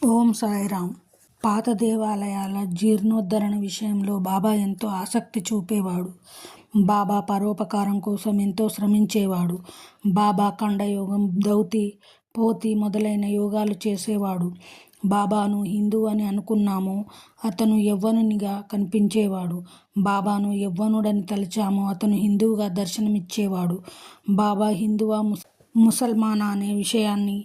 ఓం సాయిరామ్. పాత దేవాలయాల జీర్ణోద్ధరణ విషయంలో బాబా ఎంతో ఆసక్తి చూపేవాడు. బాబా పరోపకారం కోసం ఎంతో శ్రమించేవాడు. బాబా ఖండయోగం, దౌతి, పోతి మొదలైన యోగాలు చేసేవాడు. బాబాను హిందూ అని అనుకున్నామో అతను యవ్వనునిగా కనిపించేవాడు. బాబాను యవ్వనుడని తలచామో అతను హిందువుగా దర్శనమిచ్చేవాడు. బాబా హిందువా ముసల్మానా అనే విషయాన్ని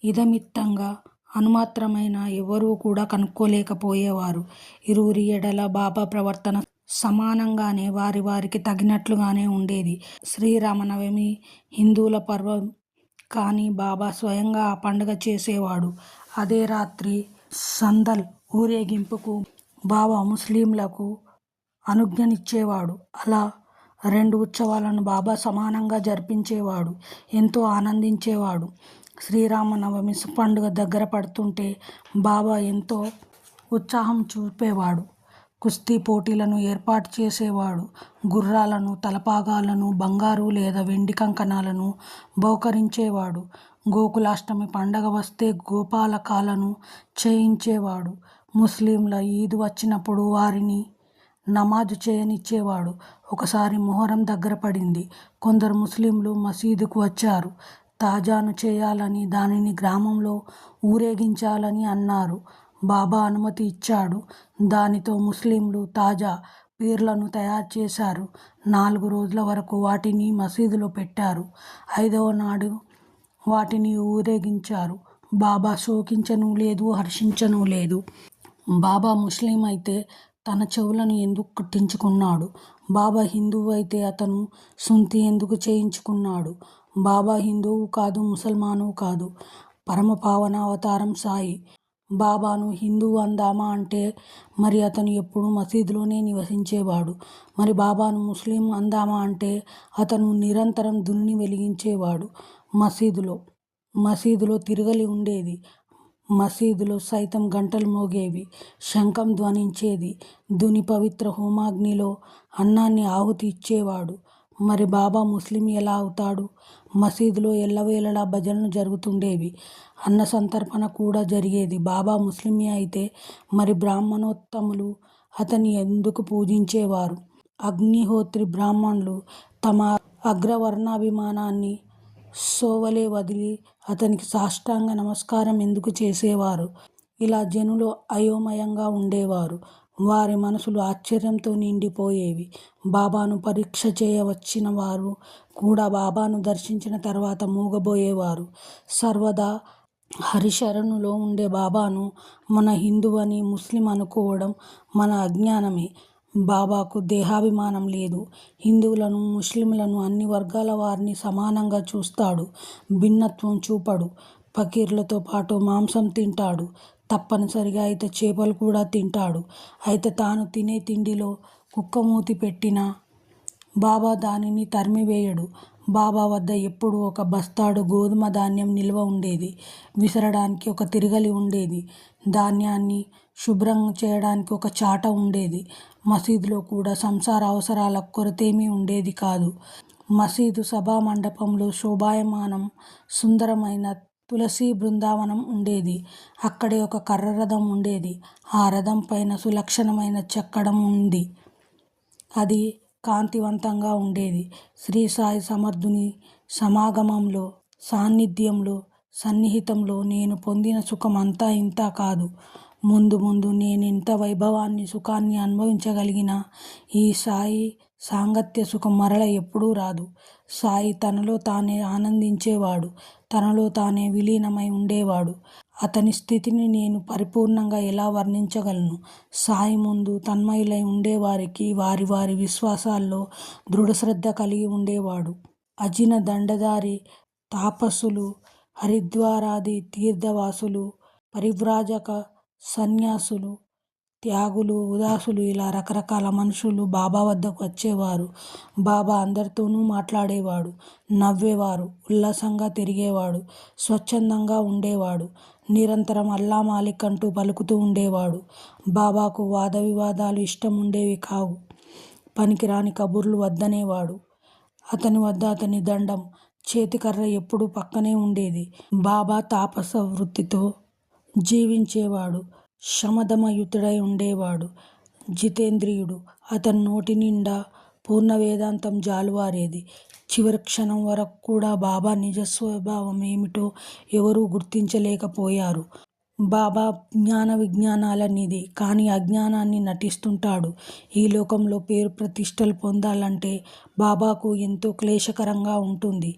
ఇదమిత్తంగా అనుమాత్రమైన ఎవరూ కూడా కనుక్కోలేకపోయేవారు. ఇరువురి ఎడల బాబా ప్రవర్తన సమానంగానే, వారి వారికి తగినట్లుగానే ఉండేది. శ్రీరామనవమి హిందువుల పర్వం కానీ బాబా స్వయంగా ఆ పండుగ చేసేవాడు. అదే రాత్రి సందల్ ఊరేగింపుకు బాబా ముస్లింలకు అనుజ్ఞనిచ్చేవాడు. అలా రెండు ఉత్సవాలను బాబా సమానంగా జరిపించేవాడు. ఎంతో ఆనందించేవాడు. శ్రీరామనవమి పండుగ దగ్గర పడుతుంటే బాబా ఎంతో ఉత్సాహం చూపేవాడు. కుస్తీ పోటీలను ఏర్పాటు చేసేవాడు. గుర్రాలను, తలపాగాలను, బంగారు లేదా వెండి కంకణాలను బహూకరించేవాడు. గోకులాష్టమి పండగ వస్తే గోపాలకాలను చేయించేవాడు. ముస్లింల ఈద్ వచ్చినప్పుడు వారిని నమాజు చేయనిచ్చేవాడు. ఒకసారి మొహరం దగ్గర పడింది. కొందరు ముస్లింలు మసీదుకు వచ్చారు. తాజాను చేయాలని, దానిని గ్రామంలో ఊరేగించాలని అన్నారు. బాబా అనుమతి ఇచ్చాడు. దానితో ముస్లింలు తాజా పీర్లను తయారు చేశారు. 4 రోజుల వరకు వాటిని మసీదులో పెట్టారు. 5వ నాడు వాటిని ఊరేగించారు. బాబా శోకించనూ లేదు, హర్షించనూ లేదు. బాబా ముస్లిం అయితే తన చెవులను ఎందుకు కుట్టించుకున్నాడు? బాబా హిందువు అయితే అతను సుంతి ఎందుకు చేయించుకున్నాడు? బాబా హిందువు కాదు, ముసల్మాను కాదు. పరమపావన అవతారం సాయి. బాబాను హిందువు అందామా అంటే మరి అతను ఎప్పుడూ మసీదులోనే నివసించేవాడు. మరి బాబాను ముస్లిం అందామా అంటే అతను నిరంతరం దునిని వెలిగించేవాడు. మసీదులో తిరగలి ఉండేది. మసీదులో సైతం గంటలు మోగేవి, శంఖం ధ్వనించేది. దుని పవిత్ర హోమాగ్నిలో అన్నాన్ని ఆహుతి ఇచ్చేవాడు. మరి బాబా ముస్లిం ఎలా అవుతాడు? మసీదులో ఎల్లవేళలా భజనలు జరుగుతుండేవి. అన్న సంతర్పణ కూడా జరిగేది. బాబా ముస్లిమే అయితే మరి బ్రాహ్మణోత్తములు అతన్ని ఎందుకు పూజించేవారు? అగ్నిహోత్రి బ్రాహ్మణులు తమ అగ్రవర్ణాభిమానాన్ని సోవలే వదిలి అతనికి సాష్టాంగ నమస్కారం ఎందుకు చేసేవారు? ఇలా జనులు అయోమయంగా ఉండేవారు. వారి మనసులు ఆశ్చర్యంతో నిండిపోయేవి. బాబాను పరీక్ష చేయవచ్చిన వారు కూడా బాబాను దర్శించిన తర్వాత మూగబోయేవారు. సర్వదా హరిశరణులో ఉండే బాబాను మన హిందువని, ముస్లిం అనుకోవడం మన అజ్ఞానమే. బాబాకు దేహాభిమానం లేదు. హిందువులను, ముస్లింలను, అన్ని వర్గాల వారిని సమానంగా చూస్తాడు. భిన్నత్వం చూపడు. ఫకీర్లతో పాటు మాంసం తింటాడు. తప్పనిసరిగా అయితే చేపలు కూడా తింటాడు. అయితే తాను తినే తిండిలో కుక్కమూతి పెట్టినా బాబా దానిని తరిమివేయడు. బాబా వద్ద ఎప్పుడూ ఒక బస్తాడు గోధుమ ధాన్యం నిల్వ ఉండేది. విసరడానికి ఒక తిరగలి ఉండేది. ధాన్యాన్ని శుభ్రం చేయడానికి ఒక చాట ఉండేది. మసీదులో కూడా సంసార అవసరాల కొరతేమీ ఉండేది కాదు. మసీదు సభా మండపంలో శోభాయమానం సుందరమైన తులసీ బృందావనం ఉండేది. అక్కడే ఒక కర్ర రథం ఉండేది. ఆ రథం పైన సులక్షణమైన చెక్కడం ఉంది. అది కాంతివంతంగా ఉండేది. శ్రీ సాయి సమర్థుని సమాగమంలో, సాన్నిధ్యంలో, సన్నిహితంలో నేను పొందిన సుఖం అంతా ఇంతా కాదు. ముందు ముందు నేనింత వైభవాన్ని, సుఖాన్ని అనుభవించగలిగిన ఈ సాయి సాంగత్య సుఖం మరల ఎప్పుడూ రాదు. సాయి తనలో తానే ఆనందించేవాడు. తనలో తానే విలీనమై ఉండేవాడు. అతని స్థితిని నేను పరిపూర్ణంగా ఎలా వర్ణించగలను? సాయి ముందు తన్మయులై ఉండేవారికి వారి వారి విశ్వాసాల్లో దృఢశ్రద్ధ కలిగి ఉండేవాడు. అజిన దండధారి తాపసులు, హరిద్వారాది తీర్థవాసులు, పరివ్రాజక సన్యాసులు, త్యాగులు, ఉదాసులు ఇలా రకరకాల మనుషులు బాబా వద్దకు వచ్చేవారు. బాబా అందరితోనూ మాట్లాడేవాడు, నవ్వేవారు, ఉల్లాసంగా తిరిగేవాడు, స్వచ్ఛందంగా ఉండేవాడు. నిరంతరం అల్లా మాలిక్ అంటూ పలుకుతూ ఉండేవాడు. బాబాకు వాద వివాదాలు ఇష్టం ఉండేవి కావు. పనికిరాని కబుర్లు వద్దనేవాడు. అతని వద్ద అతని దండం, చేతికర్ర ఎప్పుడూ పక్కనే ఉండేది. బాబా తాపస వృత్తితో జీవించేవాడు. శమదమయుతుడై ఉండేవాడు. జితేంద్రియుడు. అతని నోటి నిండా పూర్ణ వేదాంతం జాలువారేది. చివరి క్షణం వరకు కూడా బాబా నిజస్వభావం ఏమిటో ఎవరూ గుర్తించలేకపోయారు. బాబా జ్ఞాన విజ్ఞానాల నిధి. కానీ అజ్ఞానాన్ని నటిస్తుంటాడు. ఈ లోకంలో పేరు ప్రతిష్టలు పొందాలంటే బాబాకు ఎంతో క్లేశకరంగా ఉంటుంది.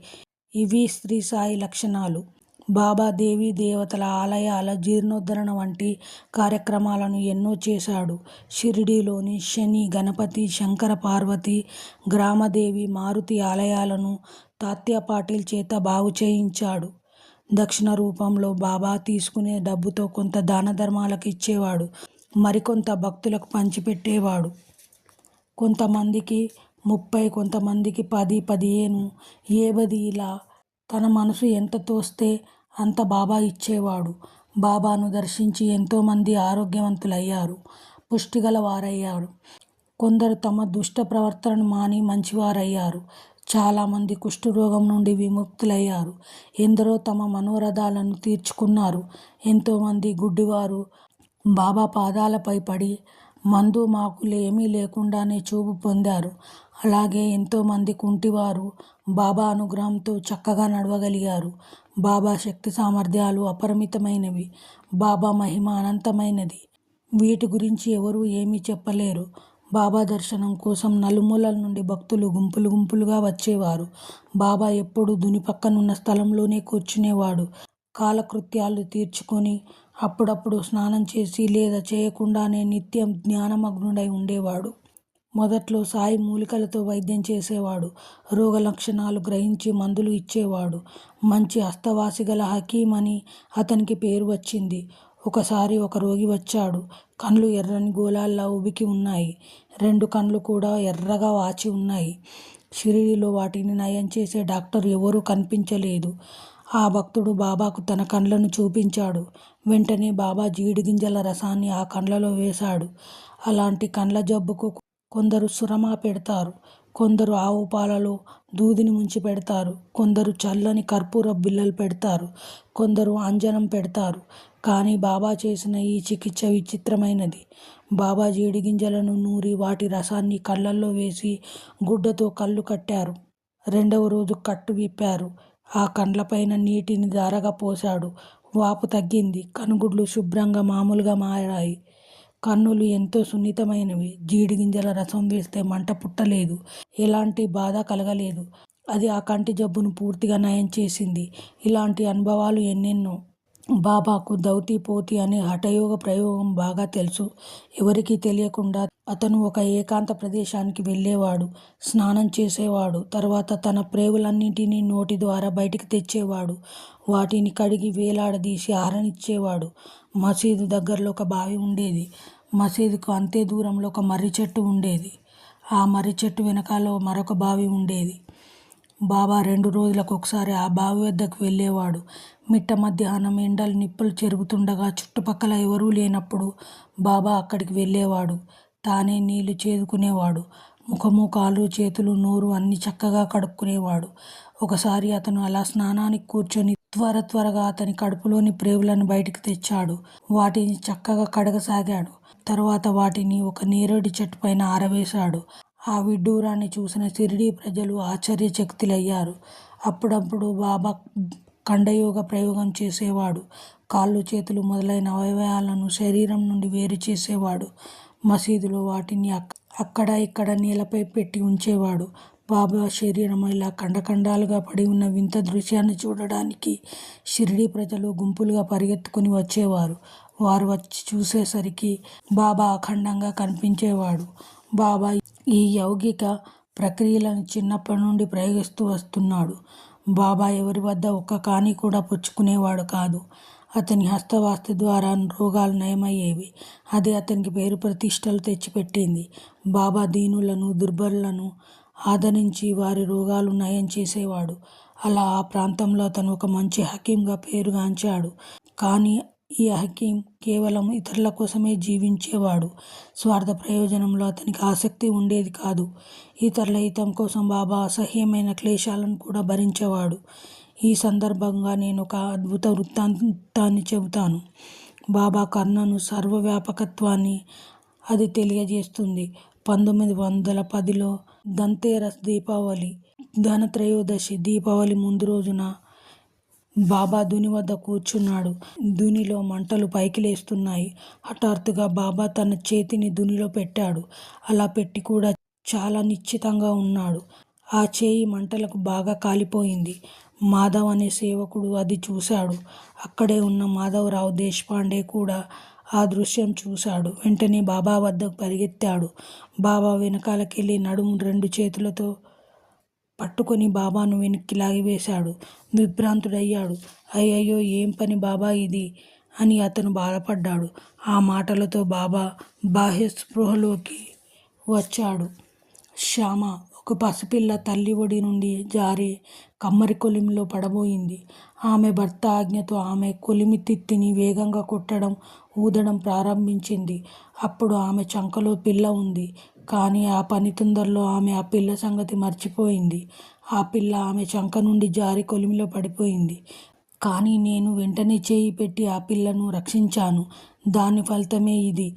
ఇవి శ్రీ సాయి లక్షణాలు. బాబా దేవీ దేవతల ఆలయాల జీర్ణోద్ధరణ వంటి కార్యక్రమాలను ఎన్నో చేశాడు. షిరిడీలోని శని, గణపతి, శంకర పార్వతి, గ్రామదేవి, మారుతి ఆలయాలను తాత్యా పాటిల్ చేత బాగు చేయించాడు. దక్షిణ రూపంలో బాబా తీసుకునే డబ్బుతో కొంత దాన ధర్మాలకు ఇచ్చేవాడు. మరికొంత భక్తులకు పంచిపెట్టేవాడు. కొంతమందికి 30, కొంతమందికి 10, 15, 50 ఇలా తన మనసు ఎంత తోస్తే అంత బాబా ఇచ్చేవాడు. బాబాను దర్శించి ఎంతోమంది ఆరోగ్యవంతులయ్యారు, పుష్టిగల వారయ్యారు. కొందరు తమ దుష్ట ప్రవర్తనను మాని మంచివారయ్యారు. చాలామంది కుష్ఠరోగం నుండి విముక్తులయ్యారు. ఎందరో తమ మనోరథాలను తీర్చుకున్నారు. ఎంతోమంది గుడ్డివారు బాబా పాదాలపై పడి మందు మాకులు ఏమీ లేకుండానే చూపు పొందారు. అలాగే ఎంతోమంది కుంటివారు బాబా అనుగ్రహంతో చక్కగా నడవగలిగారు. బాబా శక్తి సామర్థ్యాలు అపరిమితమైనవి. బాబా మహిమ అనంతమైనది. వీటి గురించి ఎవరూ ఏమీ చెప్పలేరు. బాబా దర్శనం కోసం నలుమూలల నుండి భక్తులు గుంపులు గుంపులుగా వచ్చేవారు. బాబా ఎప్పుడూ దుని పక్కనున్న స్థలంలోనే కూర్చునేవాడు. కాలకృత్యాలు తీర్చుకొని అప్పుడప్పుడు స్నానం చేసి లేదా చేయకుండానే నిత్యం జ్ఞానమగ్నుడై ఉండేవాడు. మొదట్లో సాయి మూలికలతో వైద్యం చేసేవాడు. రోగ లక్షణాలు గ్రహించి మందులు ఇచ్చేవాడు. మంచి హస్తవాసిగల హకీం అని అతనికి పేరు వచ్చింది. ఒకసారి ఒక రోగి వచ్చాడు. కళ్ళు ఎర్రని గోళాల్లా ఉబికి ఉన్నాయి. 2 కళ్ళు కూడా ఎర్రగా వాచి ఉన్నాయి. షిరిడీలో వాటిని నయం చేసే డాక్టర్ ఎవరూ కనిపించలేదు. ఆ భక్తుడు బాబాకు తన కండ్లను చూపించాడు. వెంటనే బాబా జీడిగింజల రసాన్ని ఆ కండ్లలో వేశాడు. అలాంటి కండ్ల జబ్బుకు కొందరు సురమా పెడతారు, కొందరు ఆవు పాలలో దూదిని ముంచి పెడతారు, కొందరు చల్లని కర్పూర బిళ్ళలు పెడతారు, కొందరు అంజనం పెడతారు. కానీ బాబా చేసిన ఈ చికిత్స విచిత్రమైనది. బాబా జీడిగింజలను నూరి వాటి రసాన్ని కళ్ళల్లో వేసి గుడ్డతో కళ్ళు కట్టారు. 2వ రోజు కట్టు విప్పారు. ఆ కండ్లపైన నీటిని ధారగా పోశాడు. వాపు తగ్గింది. కనుగుడ్లు శుభ్రంగా మామూలుగా మారాయి. కన్నులు ఎంతో సున్నితమైనవి. జీడిగింజల రసం వేస్తే మంట పుట్టలేదు. ఎలాంటి బాధ కలగలేదు. అది ఆ కంటి జబ్బును పూర్తిగా నయం చేసింది. ఇలాంటి అనుభవాలు ఎన్నెన్నో. బాబాకు దౌతి పోతి అనే హఠయోగ ప్రయోగం బాగా తెలుసు. ఎవరికీ తెలియకుండా అతను ఒక ఏకాంత ప్రదేశానికి వెళ్ళేవాడు. స్నానం చేసేవాడు. తర్వాత తన ప్రేవులన్నింటినీ నోటి ద్వారా బయటికి తెచ్చేవాడు. వాటిని కడిగి వేలాడదీసి ఆరనిచ్చేవాడు. మసీదు దగ్గరలో ఒక బావి ఉండేది. మసీదుకు అంతే దూరంలో ఒక మర్రి చెట్టు ఉండేది. ఆ మర్రి చెట్టు వెనకాల మరొక బావి ఉండేది. బాబా 2 రోజులకు ఒకసారి ఆ బావి వద్దకు వెళ్ళేవాడు. మిట్ట మధ్యాహ్నం ఎండలు నిప్పులు చెరుగుతుండగా చుట్టుపక్కల ఎవరూ లేనప్పుడు బాబా అక్కడికి వెళ్ళేవాడు. తానే నీళ్లు చేదుకునేవాడు. ముఖము, కాళ్ళు, చేతులు, నోరు అన్నీ చక్కగా కడుక్కునేవాడు. ఒకసారి అతను అలా స్నానానికి కూర్చొని త్వరగా అతని కడుపులోని ప్రేవులను బయటికి తెచ్చాడు. వాటిని చక్కగా కడగసాగాడు. తర్వాత వాటిని ఒక నేరేడు చెట్టు పైన ఆరవేశాడు. ఆ విడ్డూరాన్ని చూసిన షిరిడీ ప్రజలు ఆశ్చర్యచకితులయ్యారు. అప్పుడప్పుడు బాబా ఖండయోగ ప్రయోగం చేసేవాడు. కాళ్ళు, చేతులు మొదలైన అవయవాలను శరీరం నుండి వేరు చేసేవాడు. మసీదులో వాటిని అక్కడ ఇక్కడ నేలపై పెట్టి ఉంచేవాడు. బాబా శరీరం ఇలా ఖండఖండాలుగా పడి ఉన్న వింత దృశ్యాన్ని చూడడానికి షిరిడీ ప్రజలు గుంపులుగా పరిగెత్తుకుని వచ్చేవారు. వారు వచ్చి చూసేసరికి బాబా అఖండంగా కనిపించేవాడు. బాబా ఈ యౌగిక ప్రక్రియలను చిన్నప్పటి నుండి ప్రయోగిస్తూ వస్తున్నాడు. బాబా ఎవరి వద్ద ఒక్క కాని కూడా పుచ్చుకునేవాడు కాదు. అతని హస్తవాస్తి ద్వారా రోగాలు నయమయ్యేవి. అదే అతనికి పేరు ప్రతిష్టలు తెచ్చిపెట్టింది. బాబా దీనులను, దుర్బలులను ఆదరించి వారి రోగాలు నయం చేసేవాడు. అలా ఆ ప్రాంతంలో అతను ఒక మంచి హకీంగా పేరుగాంచాడు. కానీ ఈ హకీం కేవలం ఇతరుల కోసమే జీవించేవాడు. స్వార్థ ప్రయోజనంలో అతనికి ఆసక్తి ఉండేది కాదు. ఇతరుల హితం కోసం బాబా అసహ్యమైన క్లేశాలను కూడా భరించేవాడు. ఈ సందర్భంగా నేను ఒక అద్భుత వృత్తాంతాన్ని చెబుతాను. బాబా కరుణను సర్వవ్యాపకత్వాన్ని అది తెలియజేస్తుంది. 1910లో ధన్తేరస్ దీపావళి ధనత్రయోదశి దీపావళి ముందు రోజున బాబా ధుని వద్ద కూర్చున్నాడు. ధునిలో మంటలు పైకి లేస్తున్నాయి. హఠాత్తుగా బాబా తన చేతిని ధునిలో పెట్టాడు. అలా పెట్టి కూడా చాలా నిశ్చితంగా ఉన్నాడు. ఆ చేయి మంటలకు బాగా కాలిపోయింది. మాధవ్ అనే సేవకుడు అది చూశాడు. అక్కడే ఉన్న మాధవరావు దేశపాండే కూడా ఆ దృశ్యం చూశాడు. వెంటనే బాబా వద్దకు పరిగెత్తాడు. బాబా వెనకాలకెళ్ళి నడుము 2 చేతులతో పట్టుకొని బాబాను వెనక్కి లాగివేశాడు. విభ్రాంతుడయ్యాడు. అయ్యయ్యో, ఏం పని బాబా ఇది అని అతను బాధపడ్డాడు. ఆ మాటలతో బాబా బాహ్య స్పృహలోకి వచ్చాడు. శ్యామ, ఒక పసిపిల్ల తల్లి ఒడి నుండి జారి కమ్మరి కొలిమిలో పడబోయింది. ఆమె భర్త ఆజ్ఞతో ఆమె కొలిమి తిత్తిని వేగంగా కొట్టడం, ఊదడం ప్రారంభించింది. అప్పుడు ఆమె చంకలో పిల్ల ఉంది. కానీ ఆ పని తొందరలో ఆమె ఆ పిల్ల సంగతి మర్చిపోయింది. ఆ పిల్ల ఆమె చంక నుండి జారి కొలిమిలో పడిపోయింది. కానీ నేను వెంటనే చేయి పెట్టి ఆ పిల్లను రక్షించాను. దాని ఫలితమే ఇది.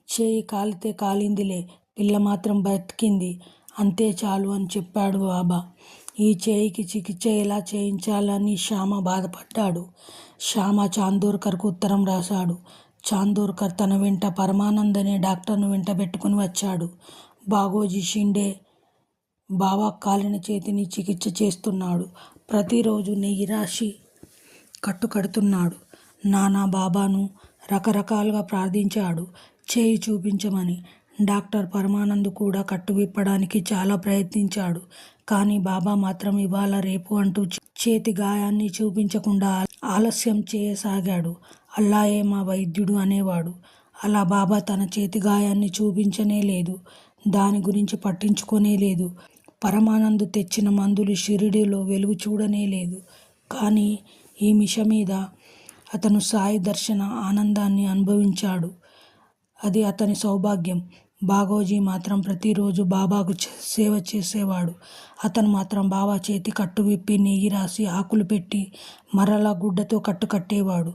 చేయి కాలితే కాలిందిలే, పిల్ల మాత్రం బ్రతికింది. అంతే చాలు అని చెప్పాడు బాబా. ఈ చేయికి చికిత్స ఎలా చేయించాలని శ్యామ బాధపడ్డాడు. శ్యామ చాందోర్కర్కు ఉత్తరం రాశాడు. చాందోర్కర్ తన వెంట పరమానంద్ అనే డాక్టర్ను వెంటబెట్టుకుని వచ్చాడు. బాగోజీ షిండే బాబా కాలిన చేతిని చికిత్స చేస్తున్నాడు. ప్రతిరోజు నెయ్యి రాసి కట్టు కడుతున్నాడు. నానా బాబాను రకరకాలుగా ప్రార్థించాడు చేయి చూపించమని. డాక్టర్ పరమానంద్ కూడా కట్టు విప్పడానికి చాలా ప్రయత్నించాడు. కానీ బాబా మాత్రం ఇవాళ రేపు అంటూ చేతి గాయాన్ని చూపించకుండా ఆలస్యం చేయసాగాడు. అల్లాయే మా వైద్యుడు అనేవాడు. అలా బాబా తన చేతి గాయాన్ని చూపించనే లేదు. దాని గురించి పట్టించుకోనే లేదు. పరమానంద్ తెచ్చిన మందులు షిరిడీలో వెలుగు చూడనే లేదు. కానీ ఈ మిష మీద అతను సాయి దర్శన ఆనందాన్ని అనుభవించాడు. అది అతని సౌభాగ్యం. బాగోజీ మాత్రం ప్రతిరోజు బాబాకు సేవ చేసేవాడు. అతను మాత్రం బాబా చేతి కట్టు విప్పి నెయ్యి రాసి ఆకులు పెట్టి మరలా గుడ్డతో కట్టు కట్టేవాడు.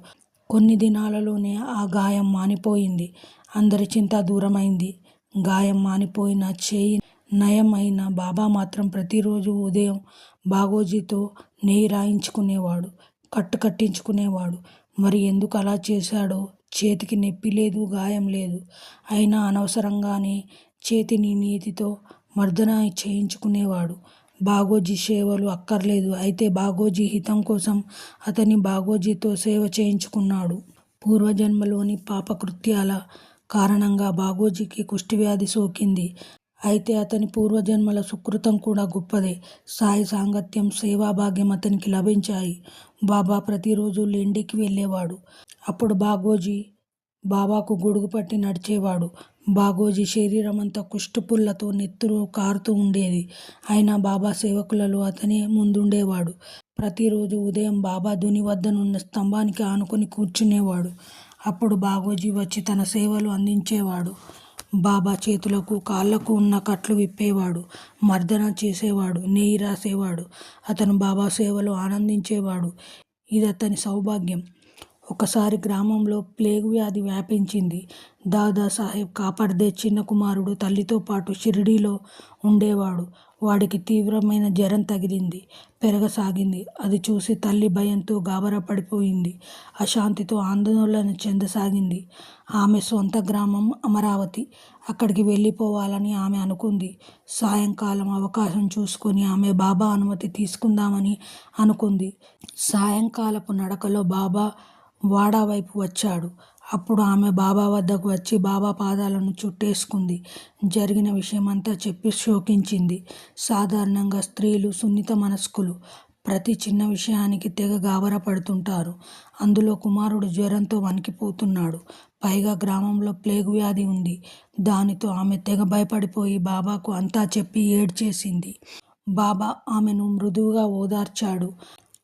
కొన్ని దినాలలోనే ఆ గాయం మానిపోయింది. అందరి చింత దూరమైంది. గాయం మానిపోయిన చేయి నయం అయిన బాబా మాత్రం ప్రతిరోజు ఉదయం బాగోజీతో నెయ్యి రాయించుకునేవాడు, కట్టు కట్టించుకునేవాడు. మరి ఎందుకు అలా చేశాడో? చేతికి నొప్పి లేదు, గాయం లేదు. అయినా అనవసరంగానే చేతిని నీతితో మర్దన చేయించుకునేవాడు. బాగోజీ సేవలు అక్కర్లేదు. అయితే బాగోజీ హితం కోసం అతని బాగోజీతో సేవ చేయించుకున్నాడు. పూర్వజన్మలోని పాపకృత్యాల కారణంగా బాగోజీకి కుష్ఠవ్యాధి సోకింది. అయితే అతని పూర్వజన్మల సుకృతం కూడా గొప్పదే. సాయి సాంగత్యం, సేవాభాగ్యం అతనికి లభించాయి. బాబా ప్రతిరోజు లెండికి వెళ్ళేవాడు. అప్పుడు బాగోజీ బాబాకు గొడుగు పట్టి నడిచేవాడు. బాగోజీ శరీరమంతా కుష్ఠపుల్లతో నెత్తురు కారుతూ ఉండేది. అయినా బాబా సేవకులలో అతనే ముందుండేవాడు. ప్రతిరోజు ఉదయం బాబా ధుని వద్దనున్న స్తంభానికి ఆనుకొని కూర్చునేవాడు. అప్పుడు బాగోజీ వచ్చి తన సేవలు అందించేవాడు. బాబా చేతులకు కాళ్లకు ఉన్న కట్లు విప్పేవాడు, మర్దన చేసేవాడు, నెయ్యి రాసేవాడు. అతను బాబా సేవలో ఆనందించేవాడు. ఇది అతని సౌభాగ్యం. ఒకసారి గ్రామంలో ప్లేగు వ్యాధి వ్యాపించింది. దాదాసాహెబ్ కాపర్దే చిన్న కుమారుడు తల్లితో పాటు షిరిడీలో ఉండేవాడు. వాడికి తీవ్రమైన జ్వరం తగిలింది, పెరగసాగింది. అది చూసి తల్లి భయంతో గాబరా పడిపోయింది. అశాంతితో ఆందోళన చెందసాగింది. ఆమె సొంత గ్రామం అమరావతి. అక్కడికి వెళ్ళిపోవాలని ఆమె అనుకుంది. సాయంకాలం అవకాశం చూసుకొని ఆమె బాబా అనుమతి తీసుకుందామని అనుకుంది. సాయంకాలపు నడకలో బాబా వాడా వైపు వచ్చాడు. అప్పుడు ఆమె బాబా వద్దకు వచ్చి బాబా పాదాలను చుట్టేసుకుంది. జరిగిన విషయమంతా చెప్పి శోకించింది. సాధారణంగా స్త్రీలు సున్నిత మనస్కులు. ప్రతి చిన్న విషయానికి తెగ గాబరా పడుతుంటారు. అందులో కుమారుడు జ్వరంతో వణికిపోతున్నాడు. పైగా గ్రామంలో ప్లేగు వ్యాధి ఉంది. దానితో ఆమె తెగ భయపడిపోయి బాబాకు అంతా చెప్పి ఏడ్చేసింది. బాబా ఆమెను మృదువుగా ఓదార్చాడు.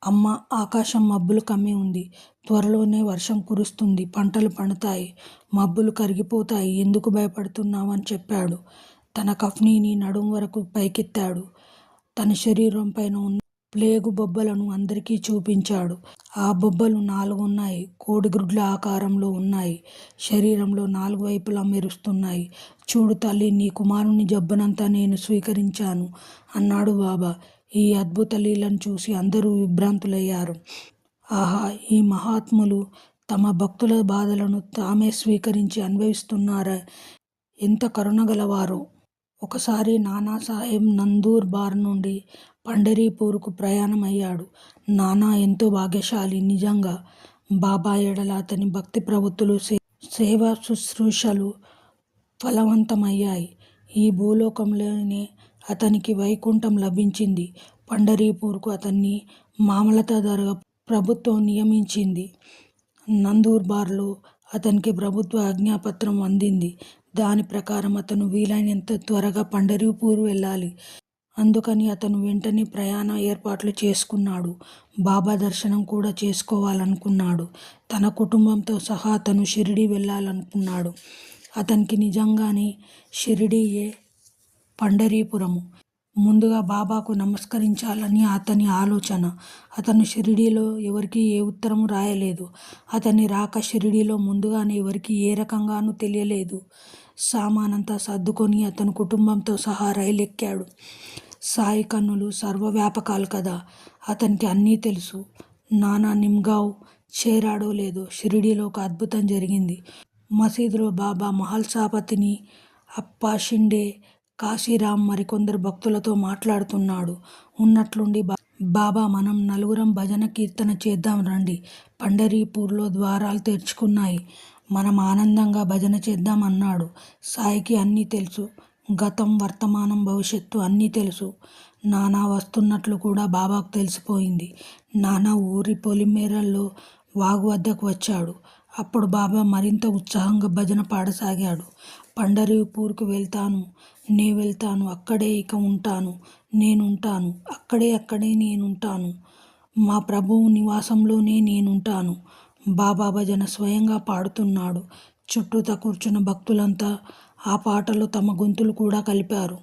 అమ్మా, ఆకాశం మబ్బులు కమ్మి ఉంది. త్వరలోనే వర్షం కురుస్తుంది. పంటలు పండుతాయి. మబ్బులు కరిగిపోతాయి. ఎందుకు భయపడుతున్నావు అని చెప్పాడు. తన కఫ్నీని నడుం వరకు పైకెత్తాడు. తన శరీరం పైన ఉన్న ప్లేగు బొబ్బలను అందరికీ చూపించాడు. ఆ బొబ్బలు 4 ఉన్నాయి. కోడిగ్రుడ్ల ఆకారంలో ఉన్నాయి. శరీరంలో 4 వైపులా మెరుస్తున్నాయి. చూడు తల్లి, నీ కుమారుని జబ్బనంతా నేను స్వీకరించాను అన్నాడు బాబా. ఈ అద్భుత లీలను చూసి అందరూ విభ్రాంతులయ్యారు. ఆహా! ఈ మహాత్ములు తమ భక్తుల బాధలను తామే స్వీకరించి అనుభవిస్తున్నారా? ఎంత కరుణగలవారో! ఒకసారి నానాసాహెబ్ నందూర్ బార్ నుండి పండరీపూర్కు ప్రయాణమయ్యాడు. నానా ఎంతో భాగ్యశాలి. నిజంగా బాబా ఎడల అతని భక్తి ప్రవృత్తులు, సేవా శుశ్రూషలు ఫలవంతమయ్యాయి. ఈ భూలోకంలోనే అతనికి వైకుంఠం లభించింది. పండరీపూర్కు అతన్ని మామలతదారుగా ప్రభుత్వం నియమించింది. నందూర్బార్లో అతనికి ప్రభుత్వ ఆజ్ఞాపత్రం అందింది. దాని ప్రకారం అతను వీలైనంత త్వరగా పండరీపూర్ వెళ్ళాలి. అందుకని అతను వెంటనే ప్రయాణ ఏర్పాట్లు చేసుకున్నాడు. బాబా దర్శనం కూడా చేసుకోవాలనుకున్నాడు. తన కుటుంబంతో సహా అతను షిరిడీ వెళ్ళాలనుకున్నాడు. అతనికి నిజంగానే షిరిడీయే పండరీపురము. ముందుగా బాబాకు నమస్కరించాలని అతని ఆలోచన. అతను షిరిడీలో ఎవరికీ ఏ ఉత్తరము రాయలేదు. అతని రాక షిరిడీలో ముందుగానే ఎవరికీ ఏ రకంగానూ తెలియలేదు. సామానంతా సర్దుకొని అతను కుటుంబంతో సహా రైలు ఎక్కాడు. సాయి కన్నులు సర్వవ్యాపకాలు కదా, అతనికి అన్నీ తెలుసు. నానా నిమ్గావ్ చేరాడో లేదో, షిరిడీలో ఒక అద్భుతం జరిగింది. మసీదులో బాబా మహల్సాపతిని, అప్పా షిండే, కాశీరాం మరికొందరు భక్తులతో మాట్లాడుతున్నాడు. ఉన్నట్లుండి బాబా, మనం నలుగురం భజన కీర్తన చేద్దాం రండి. పండరీపూర్లో ద్వారాలు తెరుచుకున్నాయి. మనం ఆనందంగా భజన చేద్దాం అన్నాడు. సాయికి అన్నీ తెలుసు. గతం, వర్తమానం, భవిష్యత్తు అన్నీ తెలుసు. నానా వస్తున్నట్లు కూడా బాబాకు తెలిసిపోయింది. నానా ఊరి పొలిమేరల్లో వాగు వద్దకు వచ్చాడు. అప్పుడు బాబా మరింత ఉత్సాహంగా భజన పాడసాగాడు. పండరీపూర్కు వెళ్తాను, నే వెళ్తాను, అక్కడే ఇక ఉంటాను, నేనుంటాను, అక్కడే నేనుంటాను, మా ప్రభువు నివాసంలోనే నేనుంటాను. బాబా భజన స్వయంగా పాడుతున్నాడు. చుట్టూతా కూర్చున్న భక్తులంతా ఆ పాటలో తమ గొంతులు కూడా కలిపారు.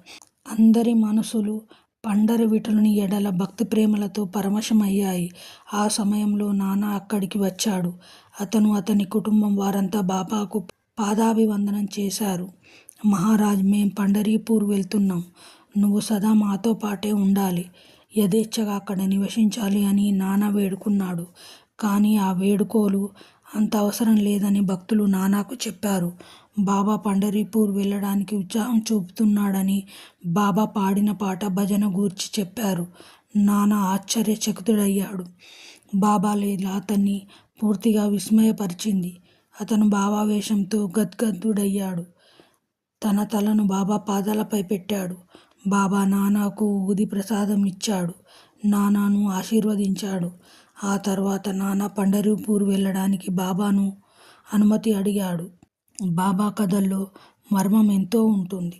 అందరి మనసులు పండరి విఠలుని ఎడల భక్తి ప్రేమలతో పరవశమయ్యాయి. ఆ సమయంలో నానా అక్కడికి వచ్చాడు. అతను, అతని కుటుంబం వారంతా బాబాకు పాదాభివందనం చేశారు. మహారాజ్, మేం పండరీపూర్ వెళ్తున్నాం. నువ్వు సదా మాతో పాటే ఉండాలి, యథేచ్ఛగా అక్కడ నివసించాలి అని నానా వేడుకున్నాడు. కానీ ఆ వేడుకోలు అంత అవసరం లేదని భక్తులు నానాకు చెప్పారు. బాబా పండరీపూర్ వెళ్ళడానికి ఉత్సాహం చూపుతున్నాడని బాబా పాడిన పాట భజన గూర్చి చెప్పారు. నానా ఆశ్చర్యచకితుడయ్యాడు. బాబా లీల అతన్ని పూర్తిగా విస్మయపరిచింది. అతను బాబా వేషంతో గద్గదుడయ్యాడు. తన తలను బాబా పాదాలపై పెట్టాడు. బాబా నానాకు ఊది ప్రసాదం ఇచ్చాడు. నానాను ఆశీర్వదించాడు. ఆ తర్వాత నానా పండరీపూర్ వెళ్ళడానికి బాబాను అనుమతి అడిగాడు. బాబా కథల్లో మర్మం ఎంతో ఉంటుంది.